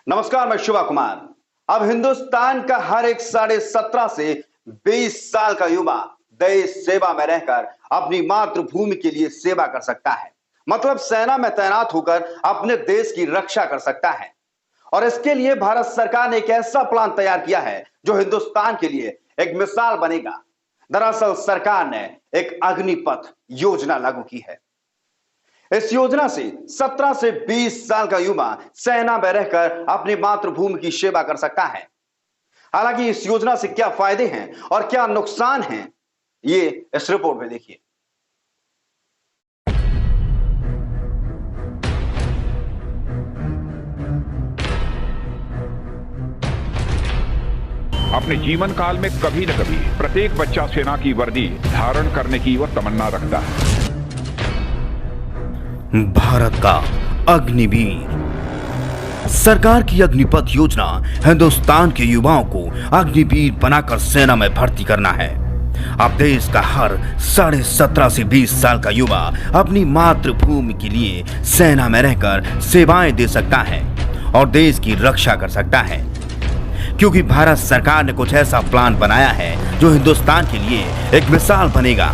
नमस्कार, मैं शिवा कुमार। अब हिंदुस्तान का हर एक 17.5 से 20 साल का युवा देश सेवा में रहकर अपनी मातृभूमि के लिए सेवा कर सकता है। मतलब सेना में तैनात होकर अपने देश की रक्षा कर सकता है। और इसके लिए भारत सरकार ने एक ऐसा प्लान तैयार किया है जो हिंदुस्तान के लिए एक मिसाल बनेगा। दरअसल सरकार ने एक अग्निपथ योजना लागू की है। इस योजना से 17 से 20 साल का युवा सेना में रहकर अपनी मातृभूमि की सेवा कर सकता है। हालांकि इस योजना से क्या फायदे हैं और क्या नुकसान हैं, ये इस रिपोर्ट में देखिए। अपने जीवन काल में कभी न कभी प्रत्येक बच्चा सेना की वर्दी धारण करने की वह तमन्ना रखता है। भारत का अग्निवीर। सरकार की अग्निपथ योजना हिंदुस्तान के युवाओं को अग्निवीर बनाकर सेना में भर्ती करना है। अब देश का हर 17.5 से 20 साल का युवा अपनी मातृभूमि के लिए सेना में रहकर सेवाएं दे सकता है और देश की रक्षा कर सकता है, क्योंकि भारत सरकार ने कुछ ऐसा प्लान बनाया है जो हिंदुस्तान के लिए एक मिसाल बनेगा।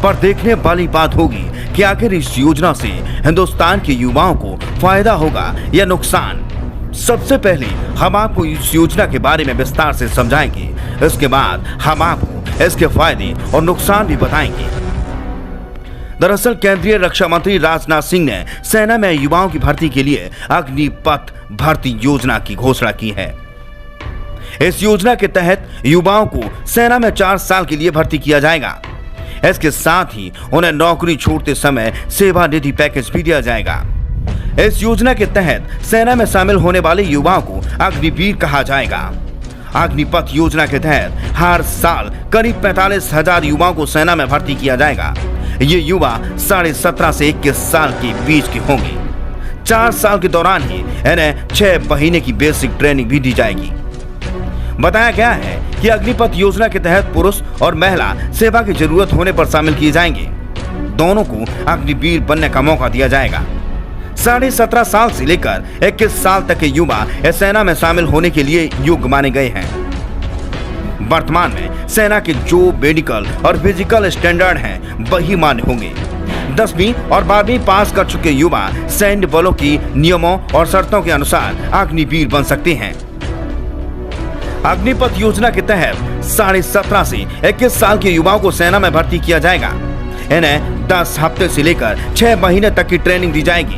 पर देखने वाली बात होगी कि आखिर इस योजना से हिंदुस्तान के युवाओं को फायदा होगा या नुकसान। सबसे पहले हम आपको इस योजना के बारे में विस्तार से समझाएंगे। इसके बाद हम आपको इसके फायदे और नुकसान भी बताएंगे। दरअसल केंद्रीय रक्षा मंत्री राजनाथ सिंह ने सेना में युवाओं की भर्ती के लिए अग्निपथ भर्ती योजना की घोषणा की है। इस योजना के तहत युवाओं को सेना में 4 साल के लिए भर्ती किया जाएगा। इसके साथ ही उन्हें नौकरी छोड़ते समय सेवा निधि पैकेज भी दिया जाएगा। इस योजना के तहत सेना में शामिल होने वाले युवाओं को अग्निवीर कहा जाएगा। अग्निपथ योजना के तहत हर साल करीब 45,000 युवाओं को सेना में भर्ती किया जाएगा। ये युवा 17.5 से 21 साल के बीच के होंगे। 4 साल के दौरान ही इन्हें 6 महीने की बेसिक ट्रेनिंग भी दी जाएगी। बताया गया है कि अग्निपथ योजना के तहत पुरुष और महिला सेवा की जरूरत होने पर शामिल किए जाएंगे। दोनों को अग्निवीर बनने का मौका दिया जाएगा। 17.5 साल से लेकर 21 साल तक के युवा इस सेना में शामिल होने के लिए योग्य माने गए हैं। वर्तमान में सेना के जो मेडिकल और फिजिकल स्टैंडर्ड हैं वही मान्य होंगे। 10वीं और 12वीं पास कर चुके युवा सैन्य बलों की नियमों और शर्तों के अनुसार अग्निवीर बन सकते हैं। अग्निपथ योजना के तहत 17.5 से 21 साल के युवाओं को सेना में भर्ती किया जाएगा। इन्हें 10 हफ्ते से लेकर 6 महीने तक की ट्रेनिंग दी जाएगी।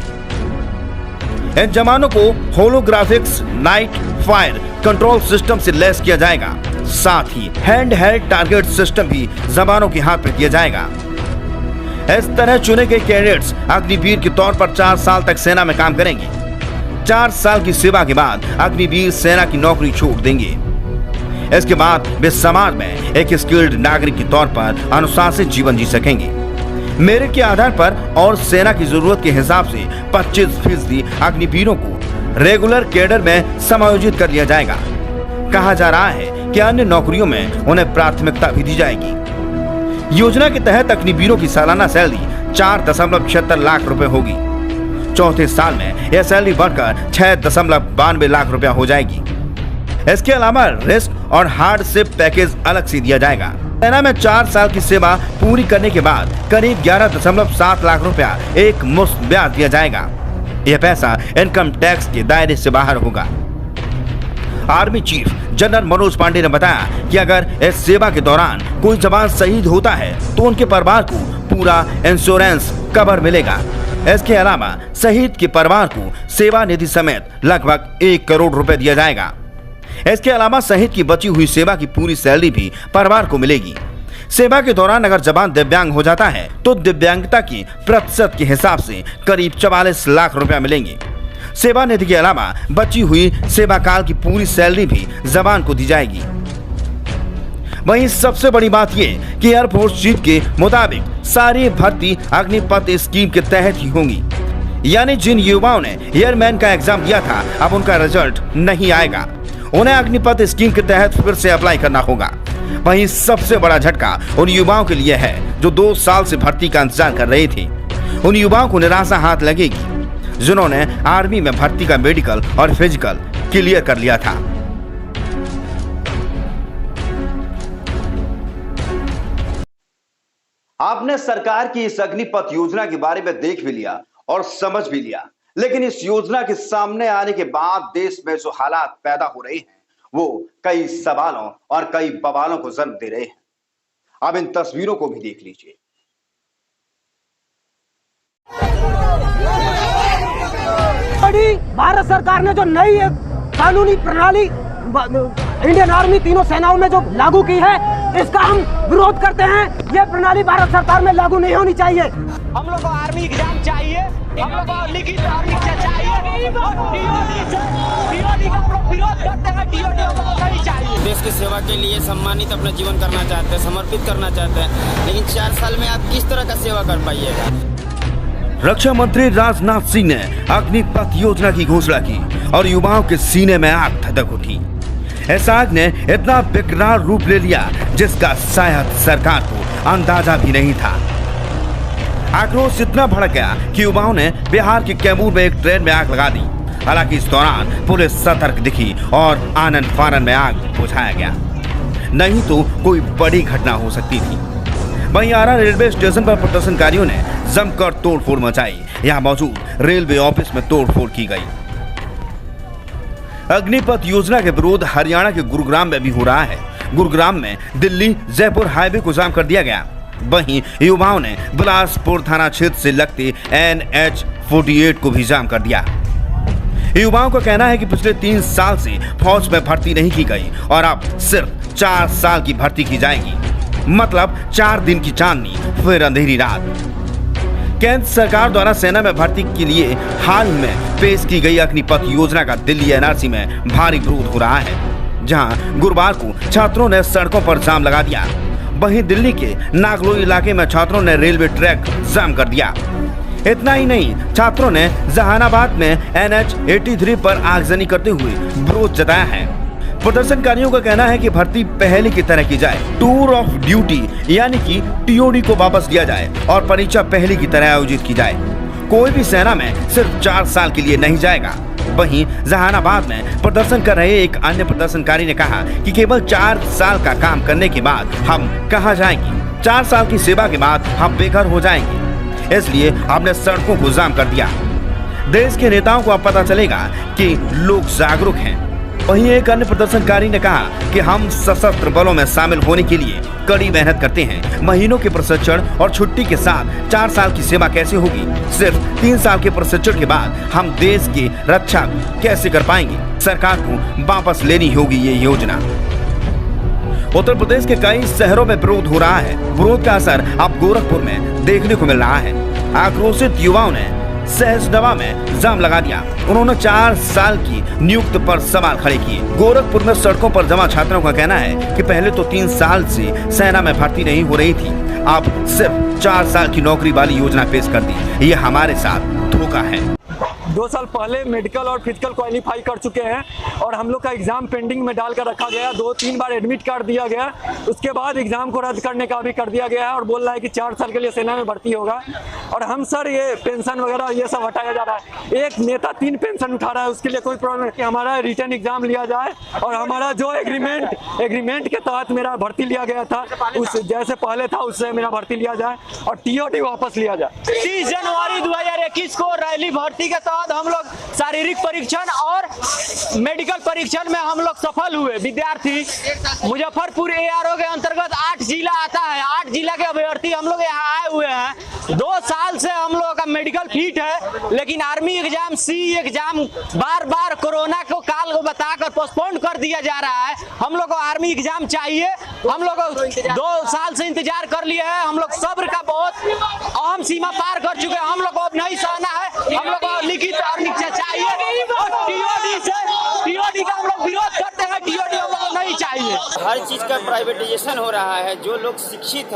इन जवानों को होलोग्राफिक्स नाइट फायर कंट्रोल सिस्टम से लैस किया जाएगा। साथ ही हैंड हेल्ड टारगेट सिस्टम भी जवानों के हाथ में दिया जाएगा। इस तरह चुने गए कैडेट्स अग्निवीर के तौर पर 4 साल तक सेना में काम करेंगे। 4 साल की सेवा के बाद अग्निवीर सेना की नौकरी छोड़ देंगे। इसके बाद वे समाज में एक स्किल्ड नागरिक के तौर पर अनुशासित जीवन जी सकेंगे। मेरिट के आधार पर और सेना की जरूरत के हिसाब से 25% अग्निवीरों को रेगुलर कैडर में समायोजित कर लिया जाएगा। कहा जा रहा है कि अन्य नौकरियों में उन्हें प्राथमिकता भी दी जाएगी। योजना के तहत अग्निवीरों की सालाना सैलरी 4.76 लाख रुपए होगी। चौथे साल में यह सैलरी बढ़कर 6.92 लाख रुपया हो जाएगी। इसके अलावा रिस्क और हार्डशिप पैकेज अलग से दिया जाएगा। सेना में 4 साल की सेवा पूरी करने के बाद करीब 11.7 लाख रुपया एक मुश्त ब्याज दिया जाएगा। यह पैसा इनकम टैक्स के दायरे से बाहर होगा। Army chief general Manoj Pandey ने बताया कि अगर इस सेवा के दौरान कोई जवान शहीद होता है तो उनके परिवार को पूरा इंश्योरेंस कवर मिलेगा। इसके अलावा शहीद के परिवार को सेवा निधि समेत लगभग 1 करोड़ रुपए दिया जाएगा। इसके अलावा शहीद की बची हुई सेवा की पूरी सैलरी भी परिवार को मिलेगी। सेवा के दौरान अगर जवान दिव्यांग हो जाता है तो दिव्यांगता की प्रतिशत के हिसाब से करीब 44 लाख रुपया मिलेंगे। सेवा निधि के अलावा बची हुई सेवा काल की पूरी सैलरी भी जवान को दी जाएगी। वहीं सबसे बड़ी बात यह कि एयरफोर्स चीफ के मुताबिक सारी भर्ती अग्निपथ स्कीम के तहत ही होंगी। यानी जिन युवाओं ने एयरमैन का एग्जाम दिया था अब उनका रिजल्ट नहीं आएगा, उन्हें अग्निपथ स्कीम के तहत फिर से अप्लाई करना होगा। वहीं सबसे बड़ा झटका उन युवाओं के लिए है जो 2 साल से भर्ती का इंतजार कर रहे थे। उन युवाओं को निराशा हाथ लगेगी। जिन्होंने आर्मी में भर्ती का मेडिकल और फिजिकल क्लियर कर लिया था। आपने सरकार की इस अग्निपथ योजना के बारे में देख भी लिया और समझ भी लिया, लेकिन इस योजना के सामने आने के बाद देश में जो हालात पैदा हो रहे हैं वो कई सवालों और कई बवालों को जन्म दे रहे हैं। अब इन तस्वीरों को भी देख लीजिए। भारत सरकार ने जो नई कानूनी प्रणाली इंडियन आर्मी तीनों सेनाओं में जो लागू की है, इसका हम विरोध करते हैं। यह प्रणाली भारत सरकार में लागू नहीं होनी चाहिए। हम लोग को आर्मी एग्जाम चाहिए, हम लोग को लिखित आर्मी चाहिए। टीओडी का विरोध करते हैं, टीओडी नहीं चाहिए। देश की सेवा के लिए सम्मानित अपना जीवन करना चाहते हैं, समर्पित करना चाहते हैं, लेकिन 4 साल में आप किस तरह का सेवा कर पाइएगा। रक्षा मंत्री राजनाथ सिंह ने अग्निपथ योजना की घोषणा की और युवाओं के सीने में आग धधक उठी। इस आग ने इतना बेकरार रूप ले लिया जिसका शायद सरकार को अंदाजा भी नहीं था। आक्रोश इतना भड़क गया कि युवाओं ने बिहार के कैमूर में एक ट्रेन में आग लगा दी। हालांकि इस दौरान पुलिस सतर्क दिखी और आनन फानन में आग बुझाया गया, नहीं तो कोई बड़ी घटना हो सकती थी। वहीं आरा रेलवे स्टेशन पर प्रदर्शनकारियों ने जमकर तोड़फोड़ मचाई। यहां मौजूद रेलवे ऑफिस में तोड़फोड़ की गई। अग्निपथ योजना के विरोध हरियाणा के गुरुग्राम में भी हो रहा है। गुरुग्राम में दिल्ली जयपुर हाईवे को जाम कर दिया गया। वहीं युवाओं ने बिलासपुर थाना क्षेत्र से लगते NH-48 को भी जाम कर दिया। युवाओं का कहना है कि पिछले 3 साल से फौज में भर्ती नहीं की गई और अब सिर्फ 4 साल की भर्ती की जाएगी। मतलब 4 दिन की चांदनी फिर अंधेरी रात। केंद्र सरकार द्वारा सेना में भर्ती के लिए हाल में पेश की गई अग्निपथ योजना का दिल्ली NRC में भारी विरोध हो रहा है, जहां गुरुवार को छात्रों ने सड़कों पर जाम लगा दिया। वहीं दिल्ली के नागलोई इलाके में छात्रों ने रेलवे ट्रैक जाम कर दिया। इतना ही नहीं, छात्रों ने जहानाबाद में NH-83 पर आगजनी करते हुए विरोध जताया है। प्रदर्शनकारियों का कहना है कि भर्ती पहले की तरह की जाए, टूर ऑफ ड्यूटी यानी कि TOD को वापस लिया जाए और परीक्षा पहले की तरह आयोजित की जाए। कोई भी सेना में सिर्फ 4 साल के लिए नहीं जाएगा। वहीं जहानाबाद में प्रदर्शन कर रहे एक अन्य प्रदर्शनकारी ने कहा कि केवल 4 साल का काम करने के बाद हम कहां जाएंगे? 4 साल की सेवा के बाद हम बेघर हो जाएंगे। इसलिए हमने सड़कों को जाम कर दिया। देश के नेताओं को अब पता चलेगा कि लोग जागरूक हैं। वहीं एक अन्य प्रदर्शनकारी ने कहा कि हम सशस्त्र बलों में शामिल होने के लिए कड़ी मेहनत करते हैं। महीनों के प्रशिक्षण और छुट्टी के साथ 4 साल की सेवा कैसे होगी? सिर्फ 3 साल के प्रशिक्षण के बाद हम देश की रक्षा कैसे कर पाएंगे? सरकार को वापस लेनी होगी ये योजना। उत्तर प्रदेश के कई शहरों में विरोध हो रहा है। विरोध का असर अब गोरखपुर में देखने को मिल रहा है। आक्रोशित युवाओं ने सहजनवा में जाम लगा दिया। उन्होंने 4 साल की नियुक्ति पर सवाल खड़े किए। गोरखपुर में सड़कों पर जमा छात्रों का कहना है कि पहले तो 3 साल से सेना में भर्ती नहीं हो रही थी, अब सिर्फ 4 साल की नौकरी वाली योजना पेश कर दी। ये हमारे साथ धोखा है। 2 साल पहले मेडिकल और फिजिकल क्वालिफाई कर चुके हैं और हम लोग का एग्जाम पेंडिंग में डाल कर रखा गया। 2-3 बार एडमिट कार्ड दिया गया, उसके बाद एग्जाम को रद्द करने का भी कर दिया गया है और बोल रहा है कि 4 साल के लिए सेना में भर्ती होगा। और हम सर ये पेंशन वगैरह ये सब हटाया जा रहा है। एक नेता 3 पेंशन उठा रहा है, उसके लिए कोई प्रॉब्लम नहीं कि हमारा रिटर्न एग्जाम लिया जाए और हमारा जो एग्रीमेंट के तहत मेरा भर्ती लिया गया था, उस जैसे पहले था उससे मेरा भर्ती लिया जाए और TOD वापस लिया जाए। 30 जनवरी 2021 को रैली भर्ती के तहत हम लोग शारीरिक परीक्षण और मेडिकल परीक्षण में हम लोग सफल हुए। विद्यार्थी मुजफ्फरपुर ARO के अंतर्गत 8 जिला आता है, 8 जिला के अभ्यर्थी हम लोग यहाँ आए हुए हैं। 2 साल से हम लोगों का मेडिकल फिट है, लेकिन आर्मी एग्जाम एग्जाम बार कोरोना को काल को बताकर पोस्टपोन कर दिया जा रहा है। हम लोग को आर्मी एग्जाम चाहिए। हम लोग 2 साल से इंतजार कर लिए हैं। हम लोग सब्र का बहुत अहम सीमा पार कर चुके हैं। हम लोग को अब नहीं सहना है। हम लोग को लिखित आर्मी चाहिए और TOD का हम लोग विरोध करते हैं। TOD हम लोग को नहीं चाहिए। हर चीज का प्राइवेटाइजेशन हो रहा है। जो लोग शिक्षित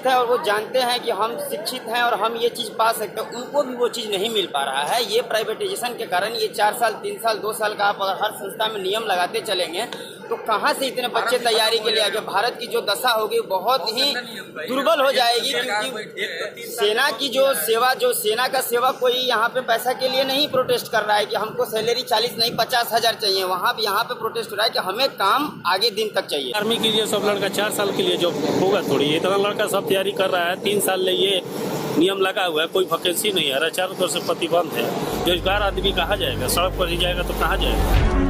हैं और वो जानते हैं कि हम शिक्षित हैं और हम ये चीज़ पा सकते हैं, उनको भी वो चीज़ नहीं मिल पा रहा है। ये प्राइवेटाइजेशन के कारण ये 4 साल 3 साल 2 साल का आप अगर हर संस्था में नियम लगाते चलेंगे तो कहाँ से इतने बच्चे तैयारी के लिए आगे? भारत की जो दशा होगी बहुत ही दुर्बल हो जाएगी, क्योंकि सेना की जो सेना का सेवा कोई यहाँ पे पैसा के लिए नहीं प्रोटेस्ट कर रहा है कि हमको सैलरी 40 नहीं 50,000 चाहिए। यहाँ पे प्रोटेस्ट हो रहा है कि हमें काम आगे दिन तक चाहिए। आर्मी के लिए सब लड़का 4 साल के लिए जो होगा, थोड़ी इतना लड़का सब तैयारी कर रहा है। 3 साल ये नियम लगा हुआ है, कोई वैकेंसी नहीं है, चारों तरफ से प्रतिबंध है। बेरोजगार आदमी कहाँ जाएगा? सड़क पर ही जाएगा तो कहाँ जाएगा?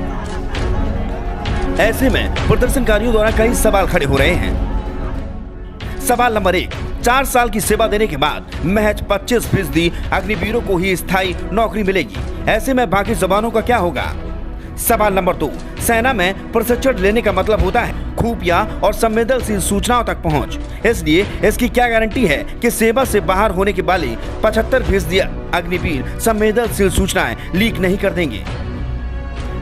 ऐसे में प्रदर्शनकारियों द्वारा कई सवाल खड़े हो रहे हैं। सवाल नंबर 1, 4 साल की सेवा देने के बाद महज 25% अग्निवीरों को ही स्थायी नौकरी मिलेगी। ऐसे में बाकी जवानों का क्या होगा? सवाल नंबर 2, सेना में प्रशिक्षण लेने का मतलब होता है खुफिया और संवेदनशील सूचनाओं तक पहुंच। इसलिए इसकी क्या गारंटी है कि सेवा से बाहर होने के वाले 75% अग्निवीर संवेदनशील सूचनाएं लीक नहीं कर देंगे?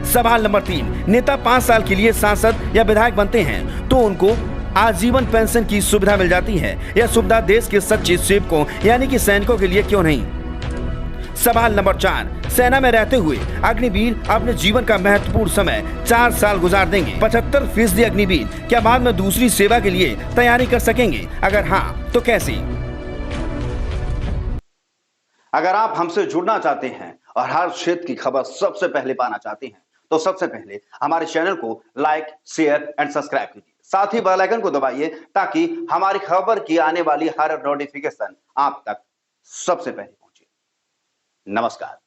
सवाल नंबर 3, नेता 5 साल के लिए सांसद या विधायक बनते हैं तो उनको आजीवन पेंशन की सुविधा मिल जाती है। यह सुविधा देश के सच्चे सेवकों यानी कि सैनिकों के लिए क्यों नहीं? सवाल नंबर 4, सेना में रहते हुए अग्निवीर अपने जीवन का महत्वपूर्ण समय 4 साल गुजार देंगे। 75% अग्निवीर क्या बाद में दूसरी सेवा के लिए तैयारी कर सकेंगे? अगर हाँ तो कैसे? अगर आप हमसे जुड़ना चाहते हैं और हर क्षेत्र की खबर सबसे पहले पाना चाहते हैं तो सबसे पहले हमारे चैनल को लाइक, शेयर एंड सब्सक्राइब कीजिए। साथ ही बेल आइकन को दबाइए ताकि हमारी खबर की आने वाली हर नोटिफिकेशन आप तक सबसे पहले पहुंचे। नमस्कार।